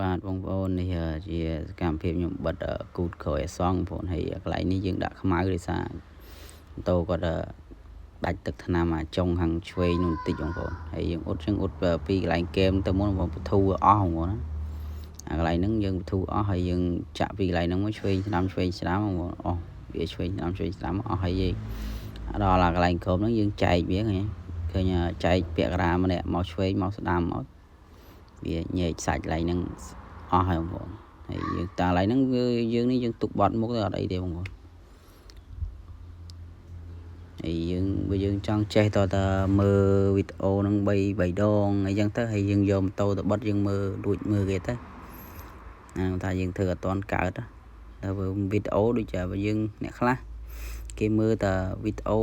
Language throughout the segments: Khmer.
បាទបងប្អូននេះជាកម្មវិធីខ្ញុំបិទគូតក្រោយអសងបងប្អូនហើយកន្លែងនេះយើងដាក់ខ្មៅដោយសារតោគាត់ដាច់ទឹកថ្នាំអាចុងខាងឆ្វេងនោះបន្តិចបងប្អូនហើយយើងអ៊ុតពីកន្លែងគែមទៅមុនបងបធូរអស់បងប្អូនណាអាកន្លែងហ្នឹងយើងបធូរអស់ហើយយើងចាក់ពីកន្លែងហ្នឹងមកឆ្វេងស្ដាំបងប្អូនអស់វាឆ្វេងស្ដាំអស់ហើយដល់កន្លែងក្រោមហ្នឹងយើងចែកវាឃើញចែកពាក់កណ្ដាលម្នាក់មកឆ្វេងមកស្ដាំមកវាញែកសាច់កន្លែងហ្នឹងអស់ហើយបងប្អូនហើយយើងតាកន្លែងហ្នឹងយើងនេះយើងទុកបត់មុខទៅអត់អីទេបងប្អូនហើយបើយើងចង់ចេះតើមើលវីដេអូហ្នឹង3ដងអីចឹងទៅហើយយើងយកម៉ូតូទៅបិទយើងមើលគេទៅណាថាយើងធ្វើអត់ទាន់កើតតែវីដេអូដូចបើយើងអ្នកខ្លះគេមើលតែវីដេអូ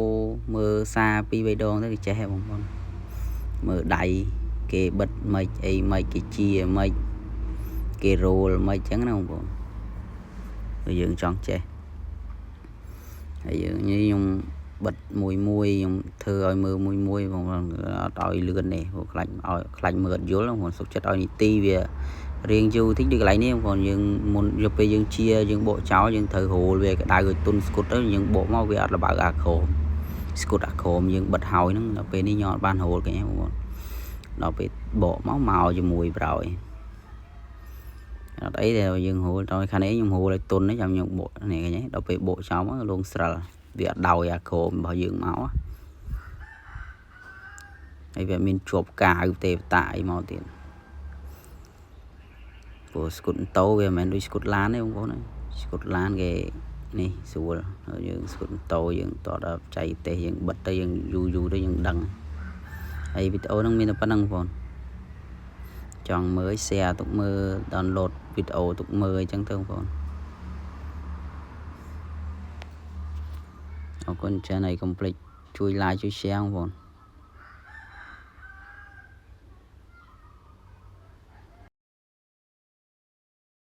មើលសារ2 3ដងទៅគេចេះហ៎បងប្អូនមើលដៃគេបិទមិនអីមិនគេជាមិនគេរោលមិនចឹងណាបងប្អូនបើយើងចង់ចេះហើយខ្ញុំបិទមួយខ្ញុំធ្វើឲ្យមើលមួយបងប្អូនអត់ឲ្យលឿនទេព្រោះខ្លាចមើលអត់យល់បងប្អូនសុខចិត្តឲ្យនីតិវារៀងយូរតិចដូចកន្លែងនេះបងប្អូនយើងមុនយកពេលយើងជាយើងបកចោលយើងត្រូវរោលវាក្តៅឲ្យទុនស្គុតទៅយើងបកមកវាអត់លបើកអាក្រមស្គុតអាក្រមយើងបិទហើយហ្នឹងដល់ពេលនេះខ្ញុំអត់បានរោលគេបងប្អូនដល់ពេលបកមកជាមួយប្រោយអត់អីទេយើងរោលដល់ខាងនេះខ្ញុំរោលឲ្យទុនចាំខ្ញុំបកនេះឃើញដល់ពេលបកចោលមកលងស្រិលវាអត់ដោយអាក្រមរបស់យើងមកហើយវាមានជាប់កាវទេវតាអីមកទៀតព្រោះស្គុតតោវាមិនមែនដូចស្គុតឡានទេបងប្អូនស្គុតឡានគេនេះស្រួលហើយយើងស្គុតតោយើងតដល់ចៃទេសយើងបិទទៅយើងយូរទៅយើងដឹងហើយវីដេអូហ្នឹងមានតែប៉ុណ្្នឹងបងប្អូនចង់មើល share ទុកមើល download វីដេអូទុកមើលអញ្ចឹងទៅបងប្អូនអរគុណច្រើនហើយកុំភ្លេចជួយ like ជួយ share បងប្អូន